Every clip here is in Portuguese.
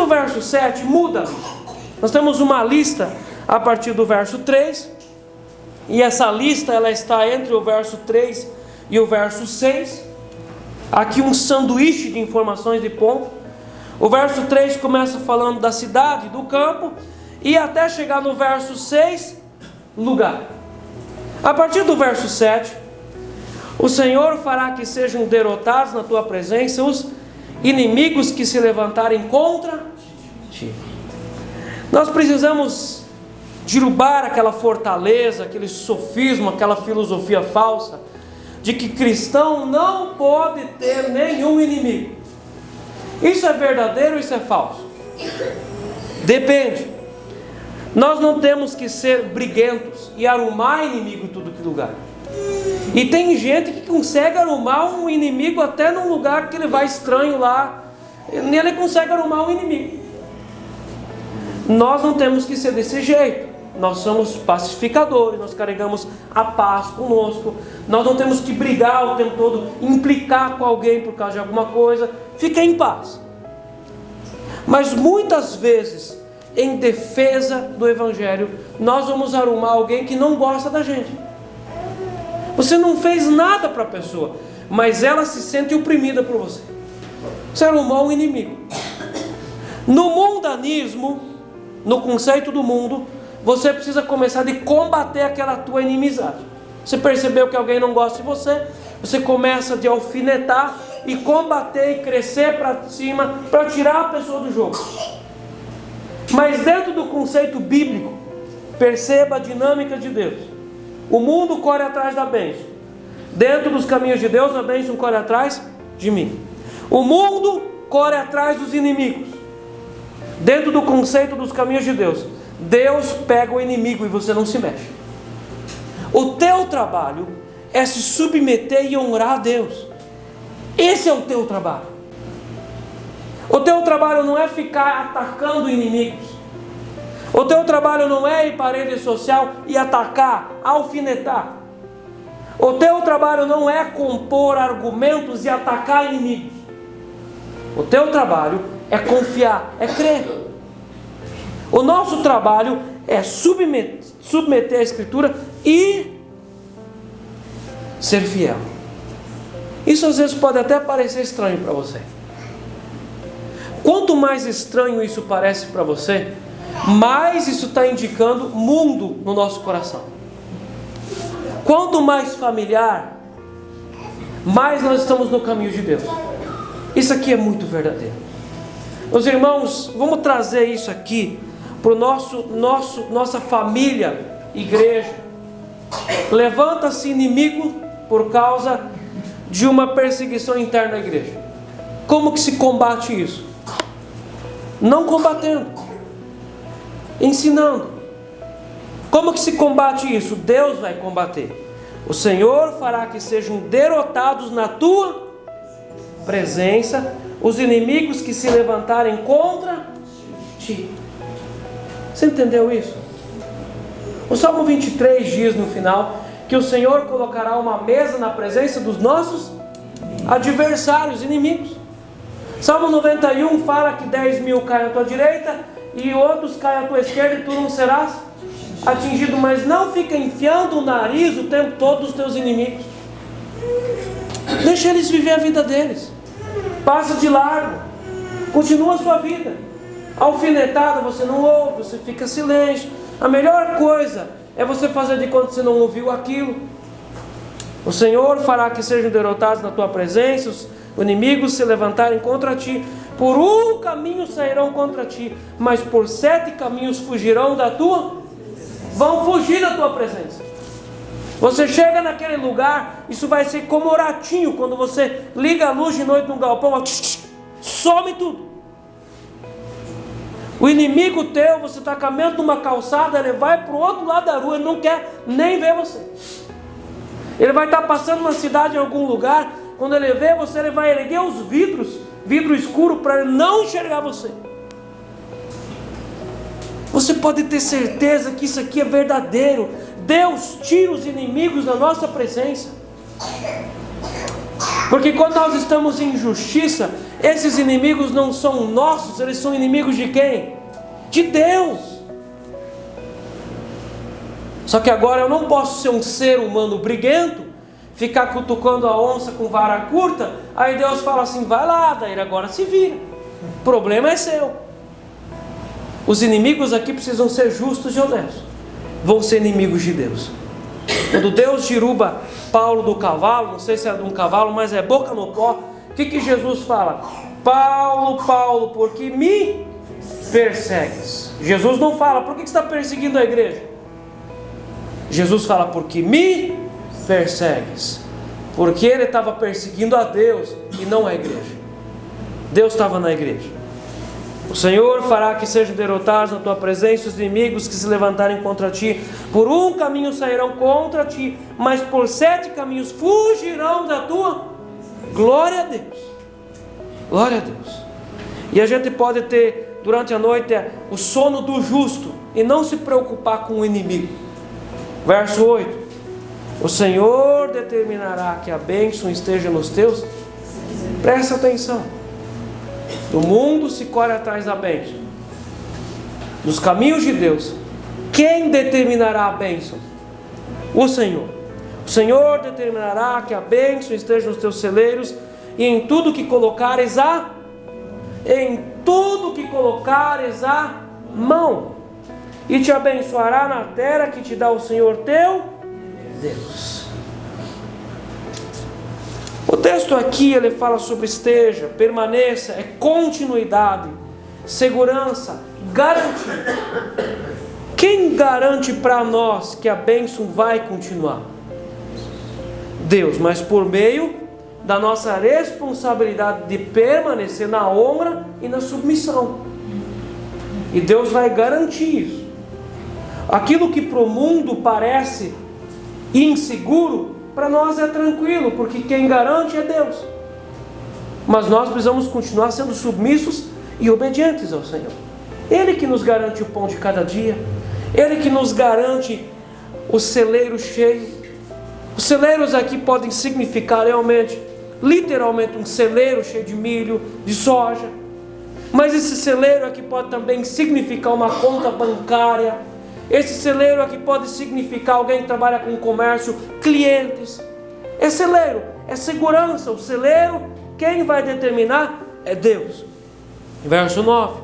verso 7 muda. Nós temos uma lista a partir do verso 3. E essa lista ela está entre o verso 3 e o verso 6. Aqui um sanduíche de informações de ponto. O verso 3 começa falando da cidade, do campo, e até chegar no verso 6, lugar. A partir do verso 7, o Senhor fará que sejam derrotados na tua presença os inimigos que se levantarem contra ti. Nós precisamos derrubar aquela fortaleza, aquele sofisma, aquela filosofia falsa de que cristão não pode ter nenhum inimigo. Isso é verdadeiro ou isso é falso? Depende. Nós não temos que ser briguentos e arrumar inimigo em tudo que lugar. E tem gente que consegue arrumar um inimigo até num lugar que ele vai estranho lá, ele consegue arrumar um inimigo. Nós não temos que ser desse jeito. Nós somos pacificadores, nós carregamos a paz conosco. Nós não temos que brigar o tempo todo, implicar com alguém por causa de alguma coisa. Fique em paz. Mas muitas vezes, em defesa do Evangelho, nós vamos arrumar alguém que não gosta da gente. Você não fez nada para a pessoa, mas ela se sente oprimida por você. Você arrumou um inimigo. No mundanismo, no conceito do mundo, você precisa começar a combater aquela tua inimizade. Você percebeu que alguém não gosta de você, você começa a alfinetar e combater e crescer para cima para tirar a pessoa do jogo. Mas dentro do conceito bíblico, perceba a dinâmica de Deus. O mundo corre atrás da bênção. Dentro dos caminhos de Deus, a bênção corre atrás de mim. O mundo corre atrás dos inimigos. Dentro do conceito dos caminhos de Deus, Deus pega o inimigo e você não se mexe. O teu trabalho é se submeter e honrar a Deus. Esse é o teu trabalho. O teu trabalho não é ficar atacando inimigos. O teu trabalho não é ir para a rede social e atacar, alfinetar. O teu trabalho não é compor argumentos e atacar inimigos. O teu trabalho é confiar, é crer. O nosso trabalho é submeter a Escritura e ser fiel. Isso às vezes pode até parecer estranho para você. Quanto mais estranho isso parece para você, mais isso está indicando mundo no nosso coração. Quanto mais familiar, mais nós estamos no caminho de Deus. Isso aqui é muito verdadeiro. Meus irmãos, vamos trazer isso aqui para nossa família, igreja. Levanta-se inimigo por causa de uma perseguição interna à igreja. Como que se combate isso? Não combatendo, ensinando. Como que se combate isso? Deus vai combater. O Senhor fará que sejam derrotados na tua presença os inimigos que se levantarem contra ti. Você entendeu isso? O Salmo 23 diz no final que o Senhor colocará uma mesa na presença dos nossos adversários, inimigos. Salmo 91 fala que 10.000 caem à tua direita e outros caem à tua esquerda e tu não serás atingido. Mas não fica enfiando o nariz o tempo todo dos teus inimigos. Deixa eles viver a vida deles. Passa de largo. Continua a sua vida. Alfinetada você não ouve, você fica silêncio. A melhor coisa é você fazer de conta que você não ouviu aquilo. O Senhor fará que sejam derrotados na tua presença os inimigos se levantarem contra ti. Por um caminho sairão contra ti, mas por 7 caminhos fugirão da tua. Vão fugir da tua presença. Você chega naquele lugar, isso vai ser como o ratinho quando você liga a luz de noite no galpão, some tudo. O inimigo teu, você está caminhando numa calçada, ele vai para o outro lado da rua, ele não quer nem ver você. Ele vai estar passando na cidade em algum lugar, quando ele vê você, ele vai erguer os vidro escuro para ele não enxergar você. Você pode ter certeza que isso aqui é verdadeiro. Deus tira os inimigos da nossa presença. Porque quando nós estamos em justiça, Esses inimigos não são nossos, eles são inimigos de quem? De Deus. Só que agora eu não posso ser um ser humano briguento, ficar cutucando a onça com vara curta, aí Deus fala assim, vai lá, daí agora se vira, o problema é seu. Os inimigos aqui precisam ser justos e honestos, vão ser inimigos de Deus. Quando Deus derruba Paulo do cavalo, não sei se é de um cavalo, mas é boca no pó, o que Jesus fala? Paulo, Paulo, por que me persegues? Jesus não fala, por que você está perseguindo a igreja? Jesus fala, porque me persegues. Porque ele estava perseguindo a Deus e não a igreja. Deus estava na igreja. O Senhor fará que sejam derrotados na tua presença os inimigos que se levantarem contra ti. Por um caminho sairão contra ti, mas por 7 caminhos fugirão da tua. Glória a Deus. Glória a Deus. E a gente pode ter durante a noite o sono do justo e não se preocupar com o inimigo. Verso 8: o Senhor determinará que a bênção esteja nos teus. Presta atenção. Do mundo se corre atrás da bênção. Nos caminhos de Deus, quem determinará a bênção? O Senhor. O Senhor determinará que a bênção esteja nos teus celeiros e em tudo que colocares a mão, e te abençoará na terra que te dá o Senhor teu Deus. O texto aqui ele fala sobre esteja, permaneça, é continuidade, segurança, garantia. Quem garante para nós que a bênção vai continuar? Deus, mas por meio da nossa responsabilidade de permanecer na honra e na submissão. E Deus vai garantir isso. Aquilo que para o mundo parece inseguro, para nós é tranquilo, porque quem garante é Deus. Mas nós precisamos continuar sendo submissos e obedientes ao Senhor. Ele que nos garante o pão de cada dia, Ele que nos garante o celeiro cheio. Os celeiros aqui podem significar realmente, literalmente, um celeiro cheio de milho, de soja. Mas esse celeiro aqui pode também significar uma conta bancária. Esse celeiro aqui pode significar alguém que trabalha com comércio, clientes. É celeiro, é segurança. O celeiro, quem vai determinar é Deus. Verso 9: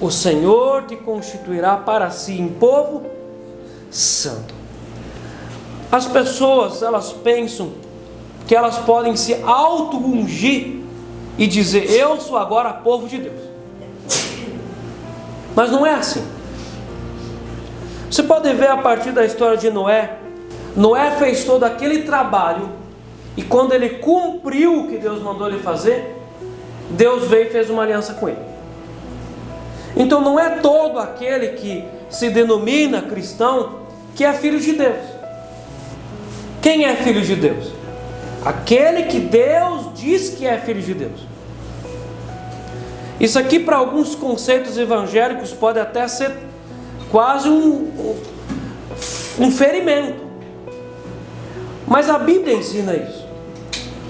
o Senhor te constituirá para si em povo santo. As pessoas, elas pensam que elas podem se auto-ungir e dizer, eu sou agora povo de Deus. Mas não é assim. Você pode ver a partir da história de Noé. Noé fez todo aquele trabalho, e quando ele cumpriu o que Deus mandou ele fazer, Deus veio e fez uma aliança com ele. Então não é todo aquele que se denomina cristão que é filho de Deus. Quem é filho de Deus? Aquele que Deus diz que é filho de Deus. Isso aqui para alguns conceitos evangélicos pode até ser quase um ferimento. Mas a Bíblia ensina isso.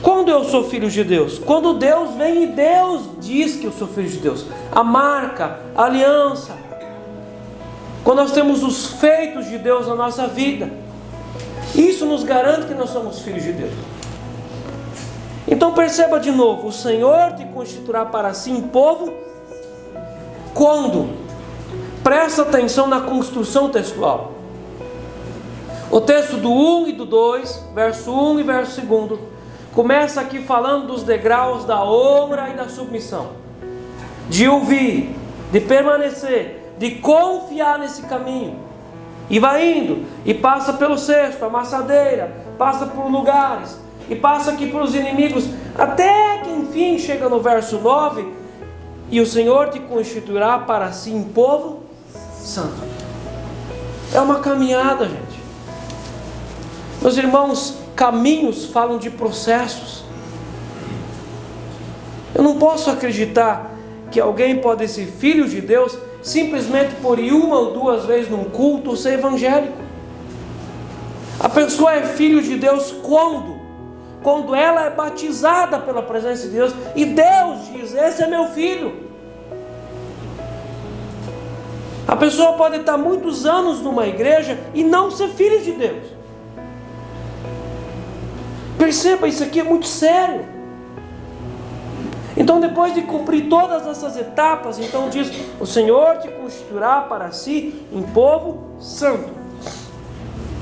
Quando eu sou filho de Deus? Quando Deus vem e Deus diz que eu sou filho de Deus. A marca, a aliança. Quando nós temos os feitos de Deus na nossa vida. Isso nos garante que nós somos filhos de Deus. Então perceba de novo. O Senhor te constituirá para si um povo. Quando? Presta atenção na construção textual. O texto do 1 e do 2, verso 1 e verso 2, começa aqui falando dos degraus da honra e da submissão. De ouvir, de permanecer, de confiar nesse caminho. E vai indo, e passa pelo cesto, a maçadeira, passa por lugares, e passa aqui pelos inimigos, até que enfim chega no verso 9, e o Senhor te constituirá para si um povo santo. É uma caminhada, gente. Meus irmãos, caminhos falam de processos. Eu não posso acreditar que alguém pode ser filho de Deus simplesmente por ir 1 ou 2 vezes num culto ou ser evangélico. A pessoa é filho de Deus quando? quando ela é batizada pela presença de Deus, e Deus diz: esse é meu filho. A pessoa pode estar muitos anos numa igreja e não ser filho de Deus. Perceba, isso aqui é muito sério. Então, depois de cumprir todas essas etapas, então diz: o Senhor te constituirá para si um povo santo,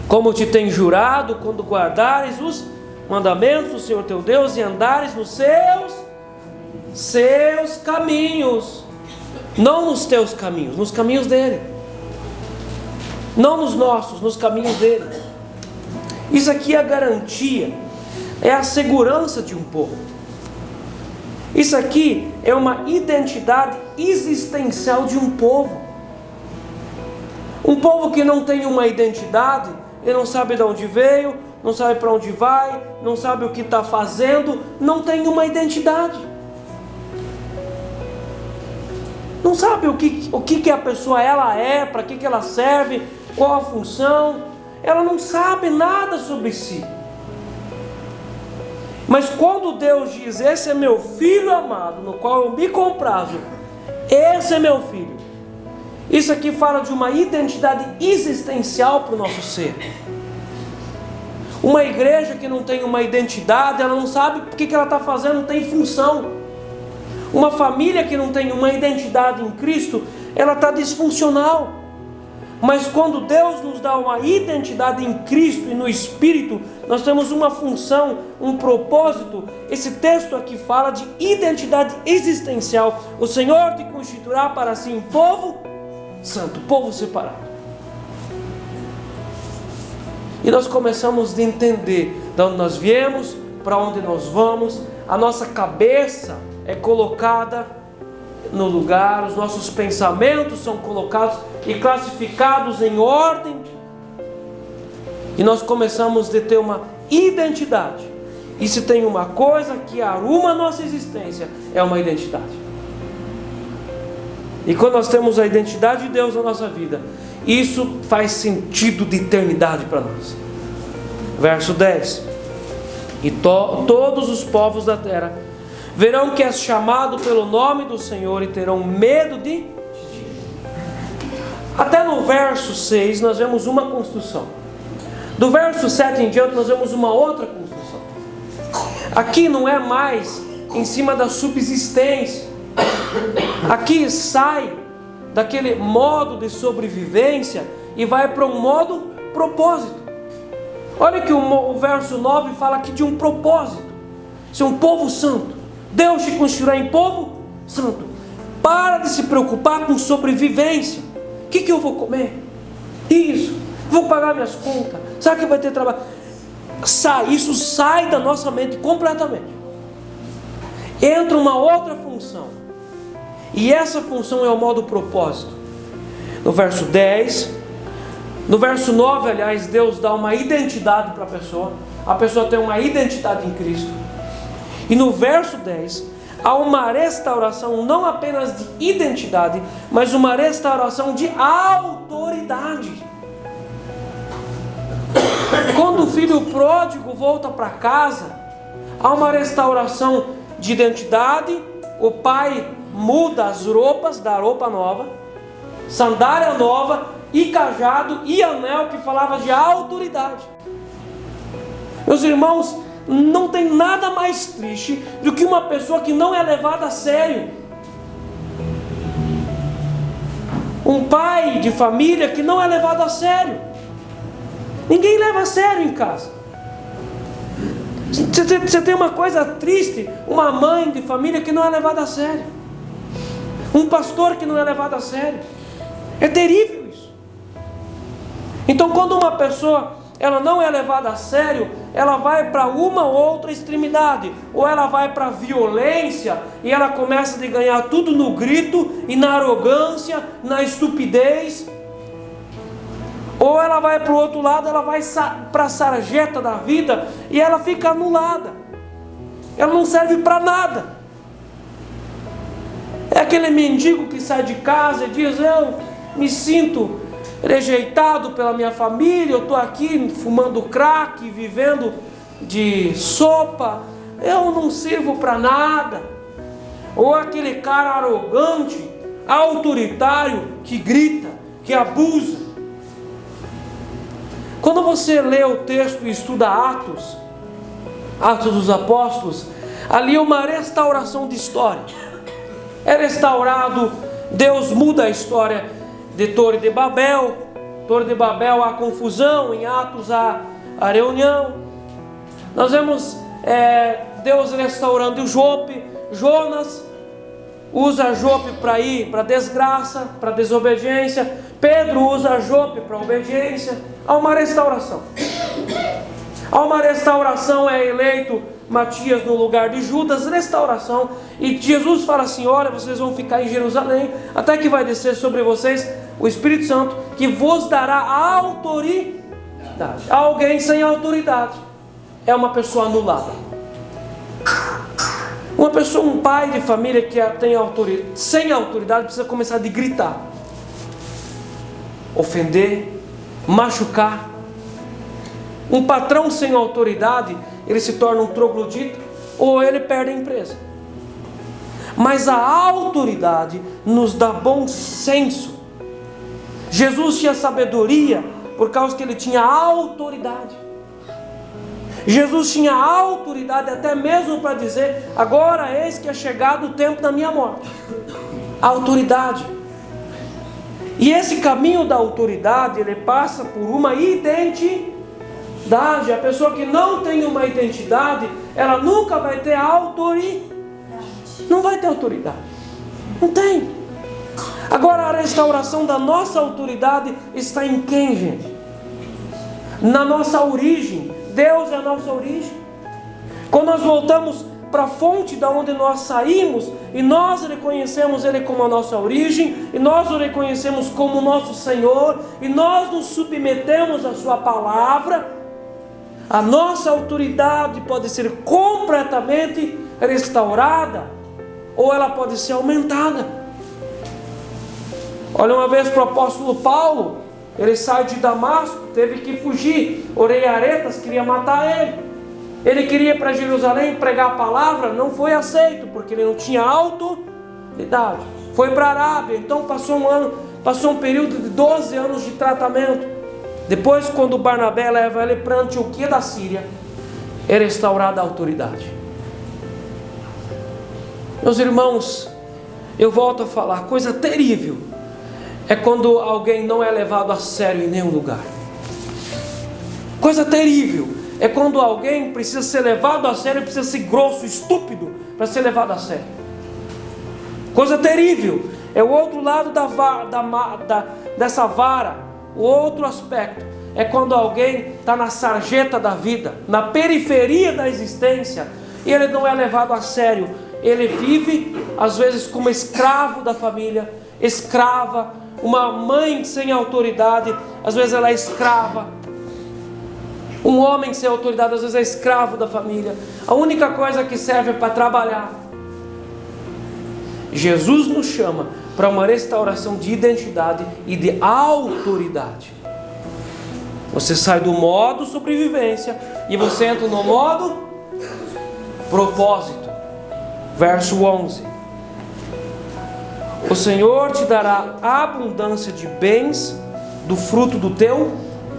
como te tem jurado, quando guardares os mandamentos do Senhor teu Deus e andares nos seus caminhos. Não nos teus caminhos, nos caminhos dele. Não nos nossos, nos caminhos dele. Isso aqui é a garantia, é a segurança de um povo. Isso aqui é uma identidade existencial de um povo. Um povo que não tem uma identidade, ele não sabe de onde veio, não sabe para onde vai, não sabe o que está fazendo, não tem uma identidade. Não sabe o que a pessoa ela é, para que ela serve, qual a função. Ela não sabe nada sobre si. Mas quando Deus diz: esse é meu filho amado, no qual eu me comprazo, esse é meu filho, isso aqui fala de uma identidade existencial para o nosso ser. Uma igreja que não tem uma identidade, ela não sabe o que ela está fazendo, não tem função. Uma família que não tem uma identidade em Cristo, ela está disfuncional. Mas quando Deus nos dá uma identidade em Cristo e no Espírito, nós temos uma função, um propósito. Esse texto aqui fala de identidade existencial. O Senhor te constituirá para si um povo santo, povo separado. E nós começamos a entender de onde nós viemos, para onde nós vamos. A nossa cabeça é colocada no lugar, os nossos pensamentos são colocados e classificados em ordem, e nós começamos a ter uma identidade. E se tem uma coisa que arruma a nossa existência, é uma identidade. E quando nós temos a identidade de Deus na nossa vida, isso faz sentido de eternidade para nós. Verso 10: e todos os povos da terra verão que és chamado pelo nome do Senhor e terão medo de ti. Até no verso 6 nós vemos uma construção. Do verso 7 em diante nós vemos uma outra construção. Aqui não é mais em cima da subsistência. Aqui sai daquele modo de sobrevivência e vai para um modo propósito. Olha que o verso 9 fala aqui de um propósito. Ser um povo santo. Deus te constituirá em povo santo. Para de se preocupar com sobrevivência. O que eu vou comer? Isso. Vou pagar minhas contas. Será que vai ter trabalho? Isso sai da nossa mente completamente. Entra uma outra função. E essa função é o modo propósito. No verso 10, no verso 9, aliás, Deus dá uma identidade para a pessoa. A pessoa tem uma identidade em Cristo. E no verso 10, há uma restauração não apenas de identidade, mas uma restauração de autoridade. Quando o filho pródigo volta para casa, há uma restauração de identidade. O pai muda as roupas, dá roupa nova, sandália nova, e cajado e anel, que falava de autoridade. Meus irmãos, não tem nada mais triste do que uma pessoa que não é levada a sério. Um pai de família que não é levado a sério. Ninguém leva a sério em casa. Você tem uma coisa triste, uma mãe de família que não é levada a sério. Um pastor que não é levado a sério. É terrível isso. Então, quando uma pessoa ela não é levada a sério, ela vai para uma ou outra extremidade. Ou ela vai para a violência e ela começa a ganhar tudo no grito e na arrogância, na estupidez. Ou ela vai para o outro lado, ela vai para a sarjeta da vida e ela fica anulada. Ela não serve para nada. É aquele mendigo que sai de casa e diz: eu me sinto rejeitado pela minha família, eu estou aqui fumando crack, vivendo de sopa, eu não sirvo para nada. Ou aquele cara arrogante, autoritário, que grita, que abusa. Quando você lê o texto e estuda Atos dos Apóstolos, ali é uma restauração de história. É restaurado, Deus muda a história de Torre de Babel. Torre de Babel há confusão, em Atos há a reunião. Nós vemos Deus restaurando Jope. Jonas usa Jope para ir para desgraça, para desobediência. Pedro usa Jope para obediência. Há uma restauração. Há uma restauração, é eleito Matias no lugar de Judas, restauração. E Jesus fala assim: olha, vocês vão ficar em Jerusalém, até que vai descer sobre vocês o Espírito Santo, que vos dará autoridade. Alguém sem autoridade é uma pessoa anulada. Uma pessoa, um pai de família que tem autoridade, sem autoridade, precisa começar a gritar, ofender, machucar. Um patrão sem autoridade, ele se torna um troglodita, ou ele perde a empresa. Mas a autoridade nos dá bom senso. Jesus tinha sabedoria por causa que ele tinha autoridade. Jesus tinha autoridade até mesmo para dizer: agora eis que é chegado o tempo da minha morte. Autoridade. E esse caminho da autoridade, ele passa por uma identidade. A pessoa que não tem uma identidade, ela nunca vai ter autoridade. Não vai ter autoridade. Não tem. Agora, a restauração da nossa autoridade está em quem, gente? Na nossa origem. Deus é a nossa origem. Quando nós voltamos para a fonte da onde nós saímos, e nós reconhecemos Ele como a nossa origem, e nós o reconhecemos como nosso Senhor, e nós nos submetemos à Sua palavra, a nossa autoridade pode ser completamente restaurada, ou ela pode ser aumentada. Olha, uma vez para o apóstolo Paulo, ele sai de Damasco, teve que fugir. O rei Aretas queria matar ele. Ele queria ir para Jerusalém pregar a palavra, não foi aceito, porque ele não tinha autoridade. Foi para a Arábia, então passou um período de 12 anos de tratamento. Depois, quando Barnabé leva ele para Antioquia da Síria, é restaurada a autoridade. Meus irmãos, eu volto a falar, coisa terrível é quando alguém não é levado a sério em nenhum lugar. Coisa terrível é quando alguém precisa ser levado a sério, precisa ser grosso, estúpido para ser levado a sério. Coisa terrível é o outro lado dessa vara. O outro aspecto é quando alguém está na sarjeta da vida, na periferia da existência, e ele não é levado a sério. Ele vive às vezes como escravo da família, escrava. Uma mãe sem autoridade, às vezes ela é escrava. Um homem sem autoridade, às vezes é escravo da família. A única coisa que serve é para trabalhar. Jesus nos chama para uma restauração de identidade e de autoridade. Você sai do modo sobrevivência e você entra no modo propósito. Verso 11. O Senhor te dará abundância de bens do fruto do teu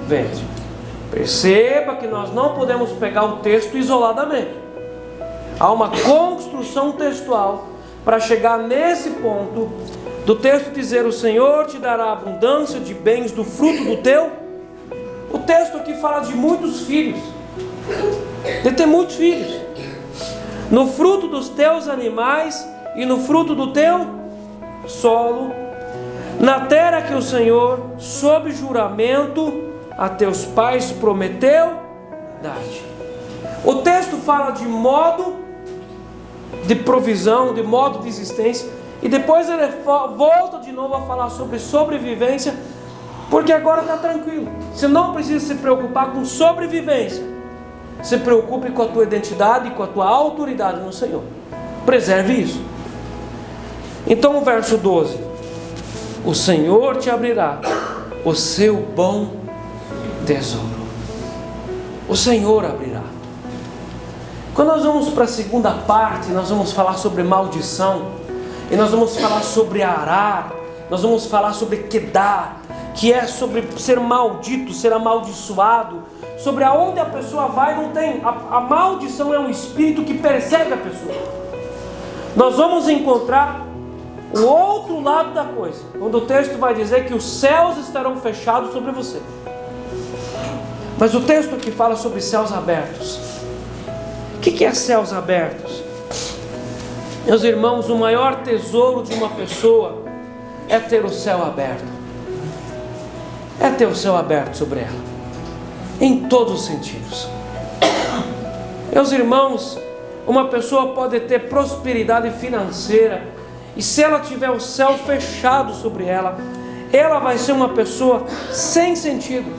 ventre. Perceba que nós não podemos pegar o texto isoladamente. Há uma construção textual para chegar nesse ponto do texto dizer: o Senhor te dará abundância de bens do fruto do teu. O texto aqui fala de muitos filhos, de ter muitos filhos, no fruto dos teus animais e no fruto do teu solo, na terra que o Senhor, sob juramento, a teus pais prometeu dar-te. O texto fala de modo de provisão, de modo de existência, e depois ele volta de novo a falar sobre sobrevivência, porque agora está tranquilo. Você não precisa se preocupar com sobrevivência. Se preocupe com a tua identidade e com a tua autoridade no Senhor. Preserve isso. Então o verso 12: o Senhor te abrirá o seu bom tesouro. O Senhor abrirá. Quando nós vamos para a segunda parte, nós vamos falar sobre maldição, e nós vamos falar sobre arar, nós vamos falar sobre quedar, que é sobre ser maldito, ser amaldiçoado, sobre aonde a pessoa vai, não tem. A maldição é um espírito que persegue a pessoa. Nós vamos encontrar o outro lado da coisa, quando o texto vai dizer que os céus estarão fechados sobre você. Mas o texto aqui fala sobre céus abertos. O que é céus abertos? Meus irmãos, o maior tesouro de uma pessoa é ter o céu aberto. É ter o céu aberto sobre ela, em todos os sentidos. Meus irmãos, uma pessoa pode ter prosperidade financeira, e se ela tiver o céu fechado sobre ela, ela vai ser uma pessoa sem sentido.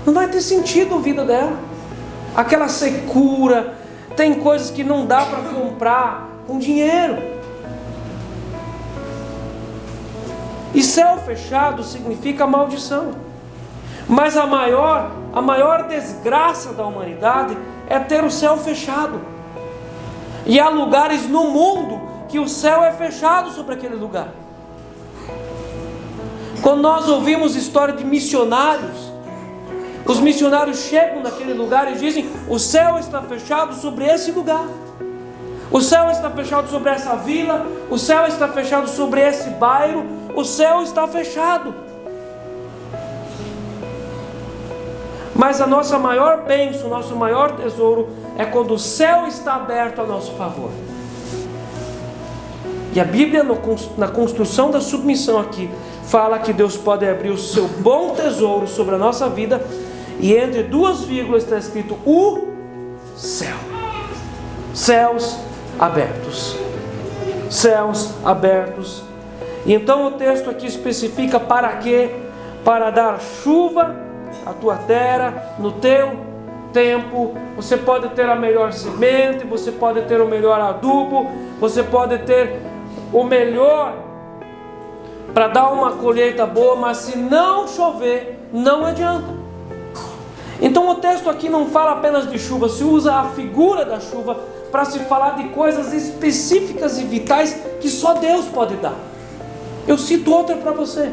Não vai ter sentido a vida dela. Aquela secura, tem coisas que não dá para comprar com dinheiro. E céu fechado significa maldição. Mas a maior desgraça da humanidade é ter o céu fechado. E há lugares no mundo que o céu é fechado sobre aquele lugar. Quando nós ouvimos história de missionários, os missionários chegam naquele lugar e dizem: o céu está fechado sobre esse lugar, o céu está fechado sobre essa vila, o céu está fechado sobre esse bairro, o céu está fechado. Mas a nossa maior bênção, o nosso maior tesouro é quando o céu está aberto a nosso favor. E a Bíblia, na construção da submissão aqui, fala que Deus pode abrir o seu bom tesouro sobre a nossa vida, e entre duas vírgulas está escrito o céu. Céus abertos. Céus abertos. E então o texto aqui especifica para quê? Para dar chuva à tua terra no teu tempo. Você pode ter a melhor semente, você pode ter o melhor adubo, você pode ter o melhor para dar uma colheita boa, mas se não chover, não adianta. Então o texto aqui não fala apenas de chuva, se usa a figura da chuva para se falar de coisas específicas e vitais que só Deus pode dar. Eu cito outra para você.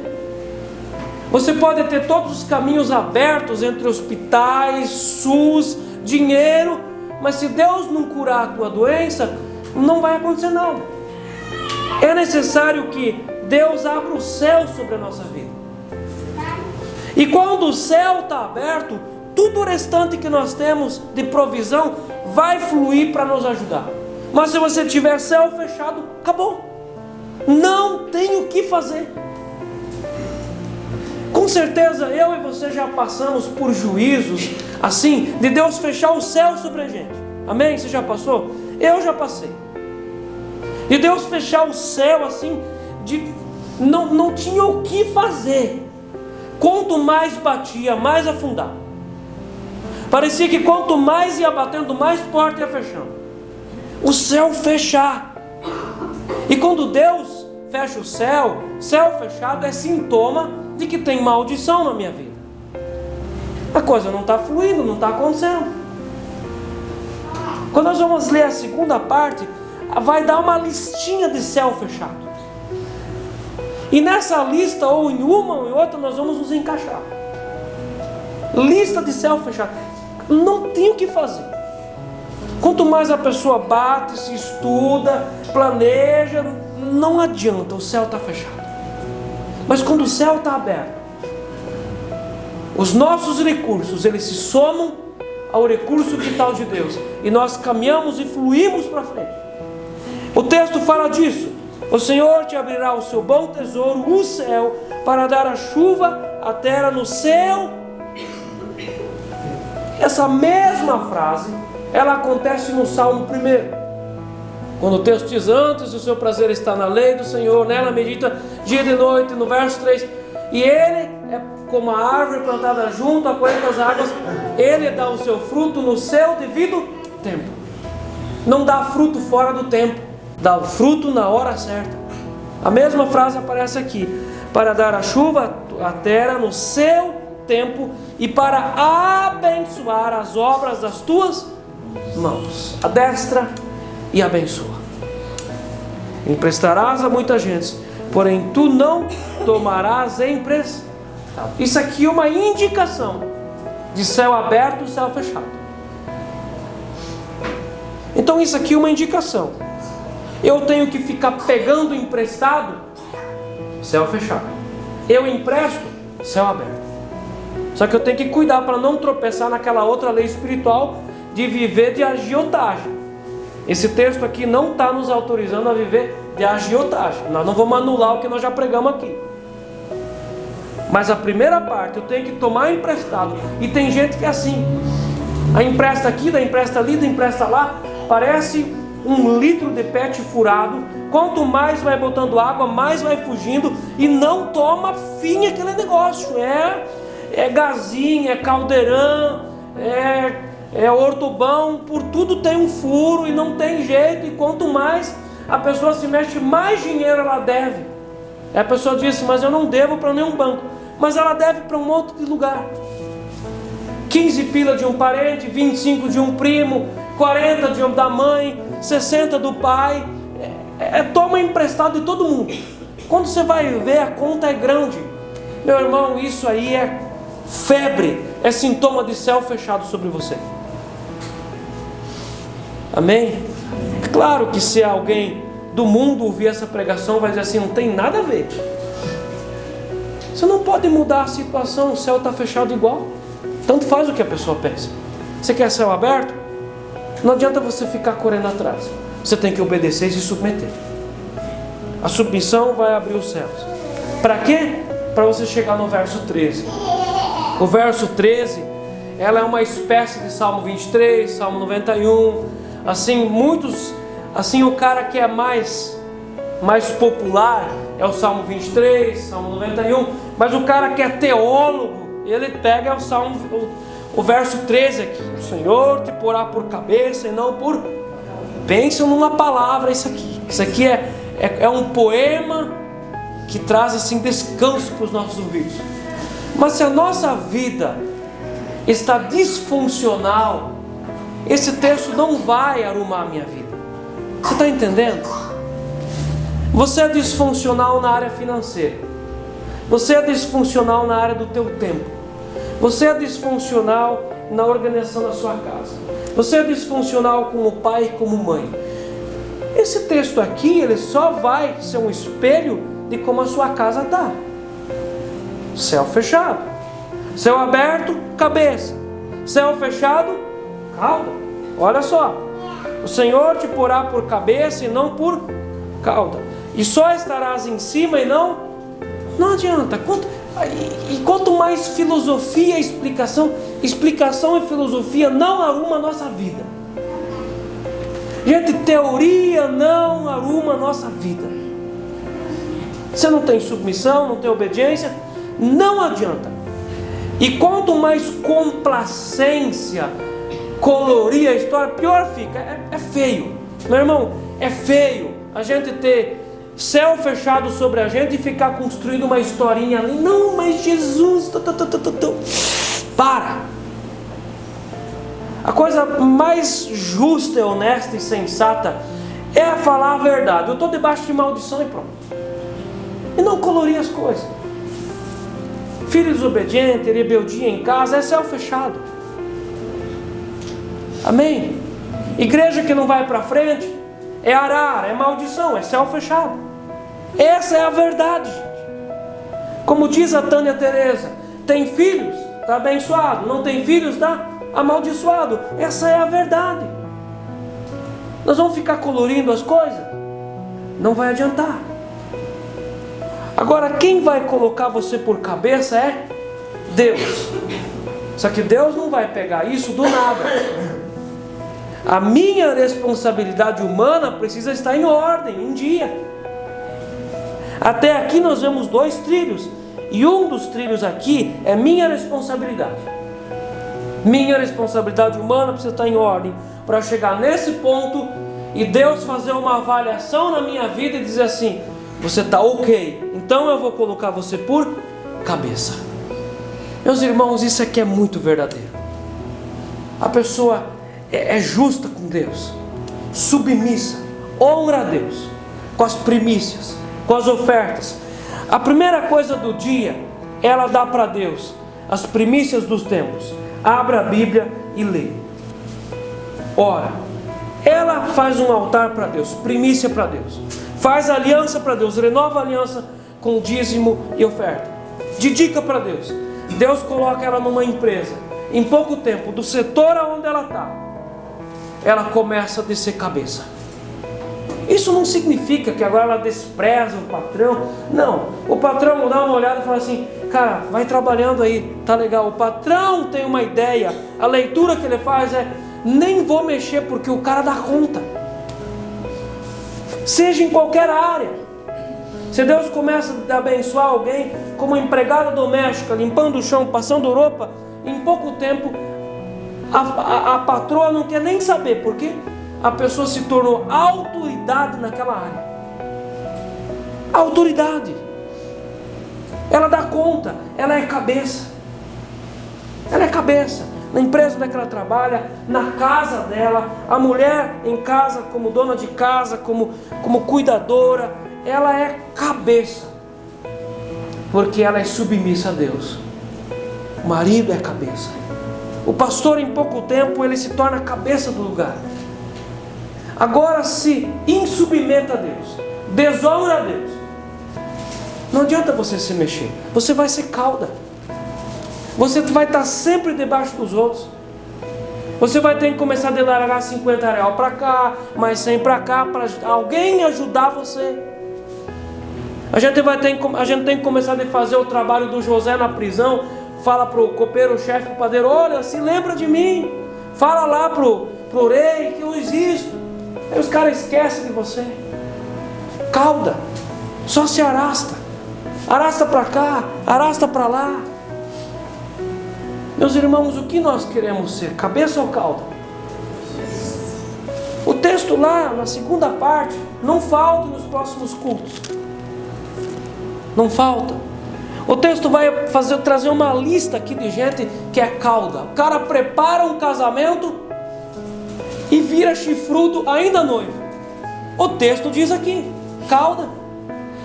Você pode ter todos os caminhos abertos entre hospitais, SUS, dinheiro, mas se Deus não curar a tua doença, não vai acontecer nada. É necessário que Deus abra o céu sobre a nossa vida. E quando o céu está aberto, tudo o restante que nós temos de provisão vai fluir para nos ajudar. Mas se você tiver céu fechado, acabou. Não tem o que fazer. Com certeza eu e você já passamos por juízos assim, de Deus fechar o céu sobre a gente. Amém? Você já passou? Eu já passei. E Deus fechar o céu assim, não tinha o que fazer. Quanto mais batia, mais afundava. Parecia que quanto mais ia batendo, mais porta ia fechando. O céu fechar. E quando Deus fecha o céu fechado é sintoma de que tem maldição na minha vida. A coisa não está fluindo, não está acontecendo. Quando nós vamos ler a segunda parte, vai dar uma listinha de céu fechado. E nessa lista, ou em uma ou em outra, nós vamos nos encaixar. Lista de céu fechado. Não tem o que fazer. Quanto mais a pessoa bate, se estuda, planeja, não adianta, o céu está fechado. Mas quando o céu está aberto, os nossos recursos, eles se somam ao recurso vital de Deus, e nós caminhamos e fluímos para frente. O texto fala disso. O Senhor te abrirá o seu bom tesouro, o céu, para dar a chuva à terra no seu. Essa mesma frase, ela acontece no Salmo 1. Quando o texto diz: antes o seu prazer está na lei do Senhor, nela medita dia e noite, no verso 3. E ele é como a árvore plantada junto à corrente das águas, ele dá o seu fruto no seu devido tempo. Não dá fruto fora do tempo, dá o fruto na hora certa. A mesma frase aparece aqui: para dar a chuva à terra no seu tempo e para abençoar as obras das tuas mãos, adestra e abençoa. Emprestarás a muita gente, porém tu não tomarás emprestado. Isso aqui é uma indicação de céu aberto e céu fechado. Então isso aqui é uma indicação. Eu tenho que ficar pegando emprestado, céu fechado. Eu empresto, céu aberto. Só que eu tenho que cuidar para não tropeçar naquela outra lei espiritual de viver de agiotagem. Esse texto aqui não está nos autorizando a viver de agiotagem. Nós não vamos anular o que nós já pregamos aqui. Mas a primeira parte, eu tenho que tomar emprestado. E tem gente que é assim. A empresta aqui, da empresta ali, da empresta lá. Parece 1 litro de pet furado. Quanto mais vai botando água, mais vai fugindo. E não toma fim aquele negócio. É gazinho, é caldeirão, é ortobão. Por tudo tem um furo e não tem jeito. E quanto mais a pessoa se mexe, mais dinheiro ela deve. E a pessoa diz, mas eu não devo para nenhum banco. Mas ela deve para um monte de lugar. 15 pila de um parente, 25 de um primo, 40 da mãe, 60 do pai. Toma emprestado de todo mundo. Quando você vai ver, a conta é grande. Meu irmão, isso aí é febre, é sintoma de céu fechado sobre você. Amém? Claro que se alguém do mundo ouvir essa pregação, vai dizer assim, não tem nada a ver. Você não pode mudar a situação, o céu está fechado igual. Tanto faz o que a pessoa pensa. Você quer céu aberto? Não adianta você ficar correndo atrás. Você tem que obedecer e se submeter. A submissão vai abrir os céus. Para quê? Para você chegar no verso 13. O verso 13, ela é uma espécie de Salmo 23, Salmo 91. Assim, muitos, assim, o cara que é mais popular é o Salmo 23, Salmo 91. Mas o cara que é teólogo, ele pega o verso 13 aqui. O Senhor te porá por cabeça e não por... Pensam numa palavra isso aqui. Isso aqui é um poema que traz assim descanso para os nossos ouvidos. Mas se a nossa vida está disfuncional, esse texto não vai arrumar a minha vida. Você está entendendo? Você é disfuncional na área financeira. Você é disfuncional na área do teu tempo. Você é disfuncional na organização da sua casa. Você é disfuncional como pai e como mãe. Esse texto aqui, ele só vai ser um espelho de como a sua casa está. Céu fechado. Céu aberto, cabeça. Céu fechado, cauda. Olha só. O Senhor te porá por cabeça e não por cauda. E só estarás em cima e não adianta. Quanto mais filosofia e explicação e filosofia não arruma a nossa vida. Gente, teoria não arruma a nossa vida. Você não tem submissão, não tem obediência, não adianta. E quanto mais complacência colorir a história, pior fica. É feio. Meu irmão, é feio a gente ter céu fechado sobre a gente e ficar construindo uma historinha ali. Não, mas Jesus... Para! A coisa mais justa, honesta e sensata é falar a verdade. Eu estou debaixo de maldição e pronto. E não colorir as coisas. Filho desobediente, rebeldia em casa, é céu fechado. Amém? Igreja que não vai para frente é arara, é maldição, é céu fechado. Essa é a verdade, gente. Como diz a Tânia Teresa, tem filhos, está abençoado. Não tem filhos, está amaldiçoado. Essa é a verdade. Nós vamos ficar colorindo as coisas? Não vai adiantar. Agora, quem vai colocar você por cabeça é Deus. Só que Deus não vai pegar isso do nada. A minha responsabilidade humana precisa estar em ordem, em dia. Até aqui nós vemos 2 trilhos. E um dos trilhos aqui é minha responsabilidade. Minha responsabilidade humana precisa estar em ordem para chegar nesse ponto e Deus fazer uma avaliação na minha vida e dizer assim: você está ok, então eu vou colocar você por cabeça. Meus irmãos, isso aqui é muito verdadeiro. A pessoa é justa com Deus, submissa, honra a Deus, com as primícias, com as ofertas. A primeira coisa do dia, ela dá para Deus as primícias dos templos. Abra a Bíblia e lê. Ora, ela faz um altar para Deus, primícia para Deus, faz aliança para Deus, renova a aliança com dízimo e oferta, dedica para Deus. Deus coloca ela numa empresa. Em pouco tempo, do setor aonde ela está, ela começa a descer cabeça. Isso não significa que agora ela despreza o patrão. Não, o patrão dá uma olhada e fala assim: cara, vai trabalhando aí, tá legal. O patrão tem uma ideia, a leitura que ele faz é: nem vou mexer porque o cara dá conta. Seja em qualquer área. Se Deus começa a abençoar alguém como empregada doméstica, limpando o chão, passando roupa, em pouco tempo a patroa não quer nem saber, porque a pessoa se tornou autoridade naquela área. Autoridade. Ela dá conta, ela é cabeça. Ela é cabeça. Na empresa onde ela trabalha, na casa dela, a mulher em casa como dona de casa, como cuidadora, ela é cabeça, porque ela é submissa a Deus. O marido é cabeça. O pastor, em pouco tempo, ele se torna a cabeça do lugar. Agora se insubmeta a Deus, desonra a Deus, não adianta você se mexer, você vai ser cauda. Você vai estar sempre debaixo dos outros. Você vai ter que começar a largar 50 reais para cá, mais 100 para cá, para alguém ajudar você. A gente tem que começar a fazer o trabalho do José na prisão. Fala para o copeiro, o chefe, o padeiro: olha, se lembra de mim. Fala lá pro rei que eu existo. Aí os caras esquecem de você. Cauda, só se arrasta. Arrasta para cá, arrasta para lá. Meus irmãos, o que nós queremos ser? Cabeça ou cauda? O texto lá, na segunda parte, não falta nos próximos cultos. Não falta. O texto vai trazer uma lista aqui de gente que é cauda. O cara prepara um casamento e vira chifrudo ainda noivo. O texto diz aqui, cauda.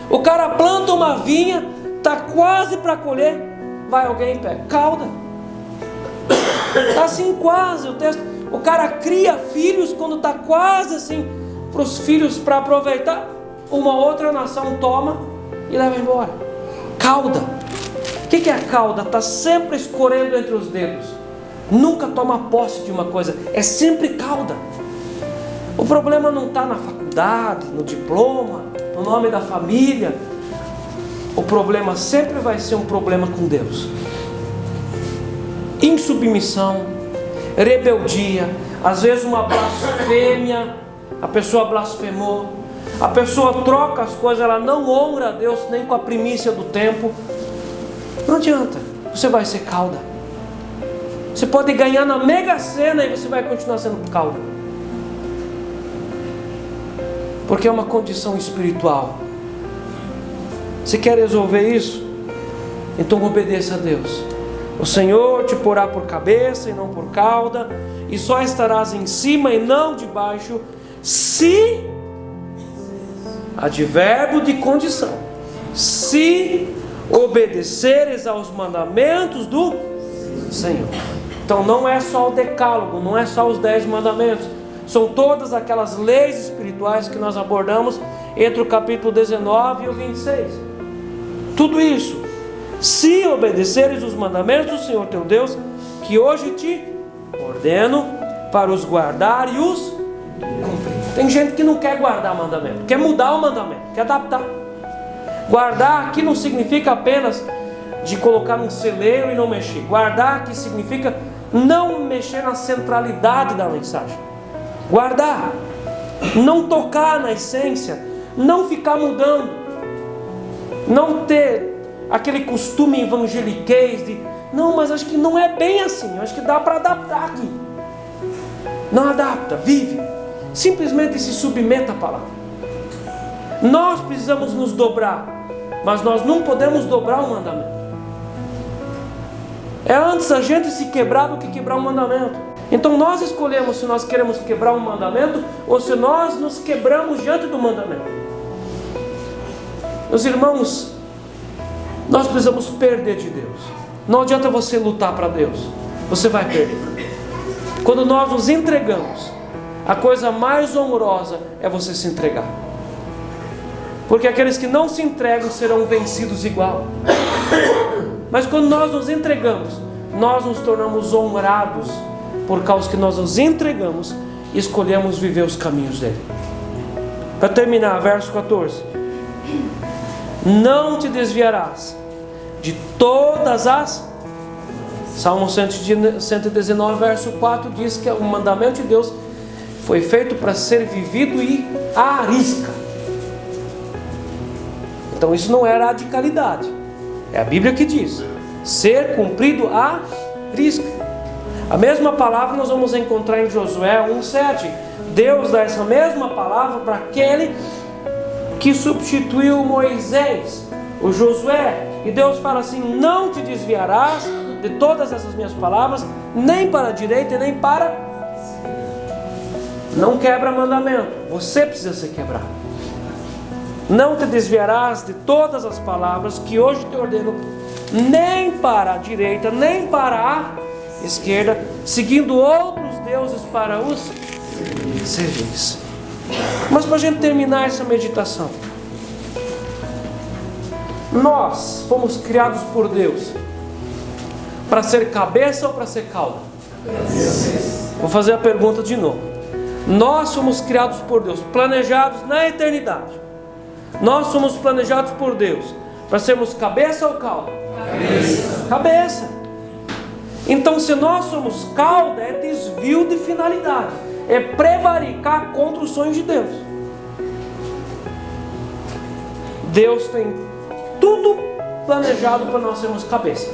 O cara planta uma vinha, está quase para colher, vai alguém e pega, cauda. Está assim quase o texto. O cara cria filhos quando está quase assim para os filhos, para aproveitar, uma outra nação toma e leva embora. Cauda. O que é a cauda? Está sempre escorrendo entre os dedos, nunca toma posse de uma coisa, é sempre cauda. O problema não está na faculdade, no diploma, no nome da família. O problema sempre vai ser um problema com Deus. Insubmissão, rebeldia, às vezes uma blasfêmia, a pessoa blasfemou, a pessoa troca as coisas, ela não honra a Deus nem com a primícia do tempo. Não adianta, você vai ser cauda. Você pode ganhar na Mega Sena e você vai continuar sendo cauda, porque é uma condição espiritual. Você quer resolver isso? Então obedeça a Deus. O Senhor te porá por cabeça e não por cauda, e só estarás em cima e não debaixo, se, advérbio de condição, se obedeceres aos mandamentos do Senhor. Então não é só o decálogo, não é só os 10 mandamentos, são todas aquelas leis espirituais que nós abordamos entre o capítulo 19 e o 26. Tudo isso. Se obedeceres os mandamentos do Senhor teu Deus, que hoje te ordeno para os guardar e os cumprir. Tem gente que não quer guardar mandamento, quer mudar o mandamento, quer adaptar. Guardar aqui não significa apenas de colocar num celeiro e não mexer. Guardar aqui significa não mexer na centralidade da mensagem. Guardar, não tocar na essência, não ficar mudando, não ter aquele costume evangeliquez de não, mas acho que não é bem assim, acho que dá para adaptar aqui. Não adapta, vive, simplesmente se submeta à palavra. Nós precisamos nos dobrar, mas nós não podemos dobrar o mandamento. É antes a gente se quebrar do que quebrar o mandamento. Então nós escolhemos se nós queremos quebrar um mandamento ou se nós nos quebramos diante do mandamento. Meus irmãos, nós precisamos perder de Deus. Não adianta você lutar para Deus, você vai perder. Quando nós nos entregamos, a coisa mais honrosa é você se entregar. Porque aqueles que não se entregam serão vencidos igual. Mas quando nós nos entregamos, nós nos tornamos honrados, por causa que nós nos entregamos e escolhemos viver os caminhos dele. Para terminar, verso 14: não te desviarás de todas as... Salmo 119, verso 4 diz que o mandamento de Deus foi feito para ser vivido e à risca. Então isso não é radicalidade, é a Bíblia que diz: ser cumprido à risca. A mesma palavra nós vamos encontrar em Josué 1,7. Deus dá essa mesma palavra para aquele que substituiu Moisés, o Josué. E Deus fala assim: não te desviarás de todas essas minhas palavras, nem para a direita e nem para... Não quebra mandamento, você precisa ser quebrado. Não te desviarás de todas as palavras que hoje te ordeno, nem para a direita, nem para a esquerda, seguindo outros deuses para os servir. Mas para a gente terminar essa meditação, nós fomos criados por Deus para ser cabeça ou para ser cauda? Vou fazer a pergunta de novo. Nós fomos criados por Deus, planejados na eternidade. Nós somos planejados por Deus para sermos cabeça ou cauda? Cabeça. Então, se nós somos cauda, é desvio de finalidade, é prevaricar contra os sonhos de Deus. Deus tem tudo planejado para nós sermos cabeça.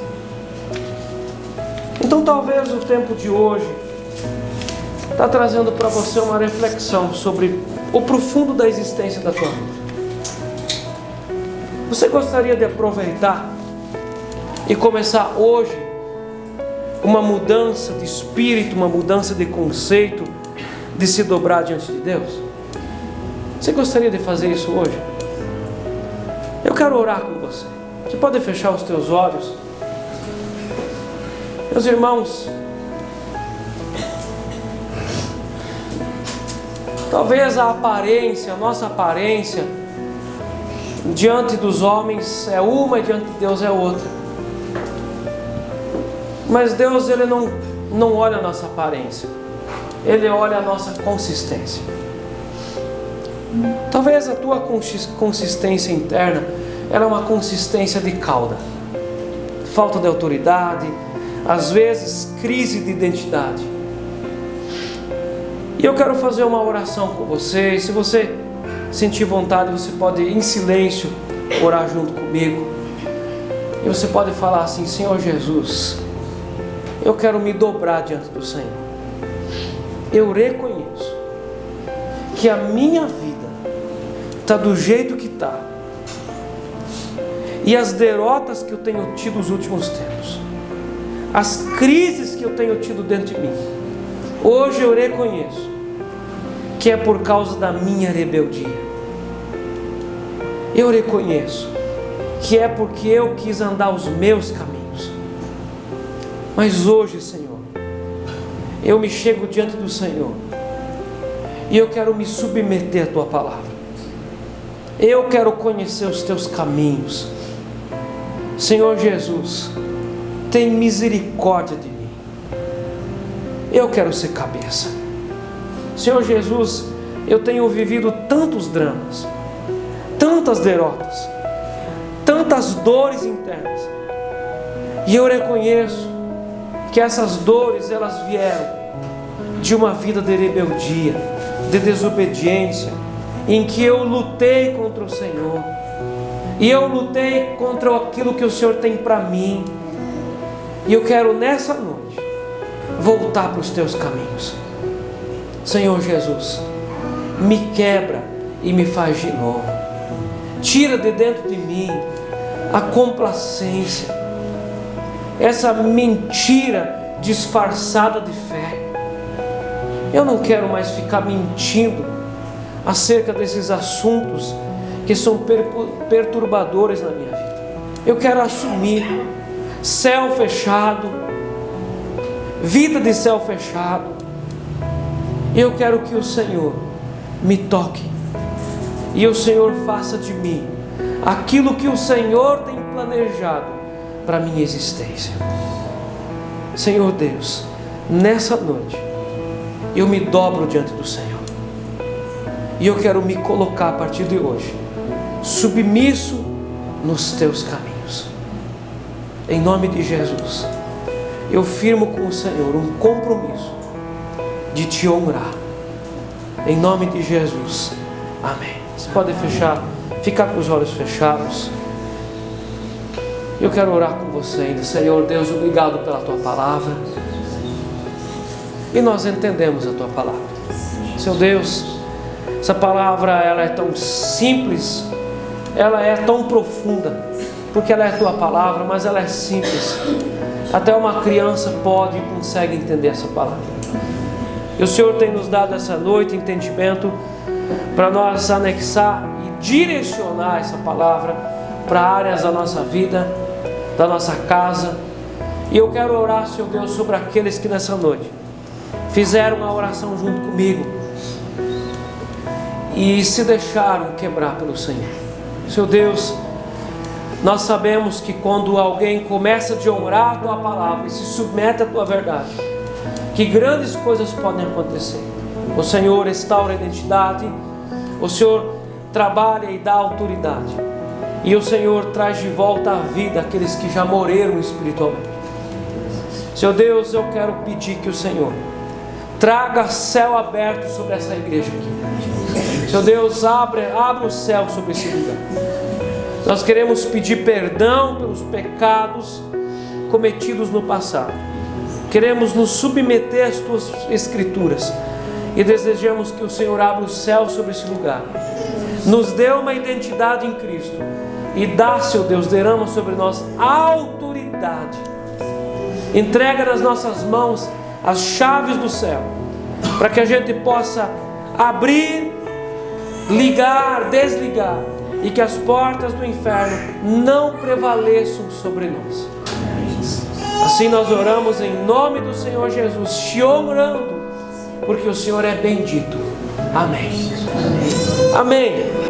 Então talvez o tempo de hoje está trazendo para você uma reflexão sobre o profundo da existência da tua vida. Você gostaria de aproveitar e começar hoje uma mudança de espírito, uma mudança de conceito, de se dobrar diante de Deus? Você gostaria de fazer isso hoje? Eu quero orar com você. Você pode fechar os teus olhos? Meus irmãos, talvez a nossa aparência diante dos homens é uma e diante de Deus é outra. Mas Deus, Ele não olha a nossa aparência, Ele olha a nossa consistência. Talvez a tua consistência interna, ela é uma consistência de cauda, falta de autoridade, às vezes crise de identidade. E eu quero fazer uma oração com você. E se você sentir vontade, você pode em silêncio orar junto comigo. E você pode falar assim: Senhor Jesus, eu quero me dobrar diante do Senhor. Eu reconheço que a minha vida está do jeito que está, e as derrotas que eu tenho tido nos últimos tempos, as crises que eu tenho tido dentro de mim, hoje eu reconheço que é por causa da minha rebeldia. Eu reconheço que é porque eu quis andar os meus caminhos. Mas hoje, Senhor, eu me chego diante do Senhor e eu quero me submeter à Tua palavra. Eu quero conhecer os Teus caminhos. Senhor Jesus, tem misericórdia de mim. Eu quero ser cabeça. Senhor Jesus, eu tenho vivido tantos dramas, tantas derrotas, tantas dores internas, e eu reconheço que essas dores, elas vieram de uma vida de rebeldia, de desobediência, em que eu lutei contra o Senhor, e eu lutei contra aquilo que o Senhor tem para mim. E eu quero nessa noite voltar para os Teus caminhos. Senhor Jesus, me quebra e me faz de novo. Tira de dentro de mim a complacência, essa mentira disfarçada de fé. Eu não quero mais ficar mentindo acerca desses assuntos que são perturbadores na minha vida. Eu quero assumir céu fechado, vida de céu fechado. Eu quero que o Senhor me toque e o Senhor faça de mim aquilo que o Senhor tem planejado para a minha existência. Senhor Deus, nessa noite eu me dobro diante do Senhor e eu quero me colocar a partir de hoje submisso nos teus caminhos. Em nome de Jesus, eu firmo com o Senhor um compromisso de te honrar. Em nome de Jesus, amém. Você pode ficar com os olhos fechados. Eu quero orar com você ainda. Senhor Deus, obrigado pela tua palavra. E nós entendemos a tua palavra. Seu Deus, essa palavra ela é tão simples, ela é tão profunda, porque ela é a tua palavra, mas ela é simples. Até uma criança pode e consegue entender essa palavra. E o Senhor tem nos dado essa noite entendimento para nós anexar e direcionar essa palavra para áreas da nossa vida, da nossa casa. E eu quero orar, Senhor Deus, sobre aqueles que nessa noite fizeram uma oração junto comigo e se deixaram quebrar pelo Senhor. Senhor Deus, nós sabemos que quando alguém começa a te honrar a tua palavra e se submete à tua verdade, que grandes coisas podem acontecer. O Senhor restaura a identidade, o Senhor trabalha e dá autoridade, e o Senhor traz de volta à vida aqueles que já morreram espiritualmente. Senhor Deus, eu quero pedir que o Senhor traga céu aberto sobre essa igreja aqui. Senhor Deus, abra o céu sobre esse lugar. Nós queremos pedir perdão pelos pecados cometidos no passado. Queremos nos submeter às tuas escrituras e desejamos que o Senhor abra o céu sobre esse lugar. Nos dê uma identidade em Cristo e dá, Senhor Deus, derrama sobre nós autoridade. Entrega nas nossas mãos as chaves do céu, para que a gente possa abrir, ligar, desligar, e que as portas do inferno não prevaleçam sobre nós. Assim nós oramos em nome do Senhor Jesus, te honrando, porque o Senhor é bendito. Amém. Amém.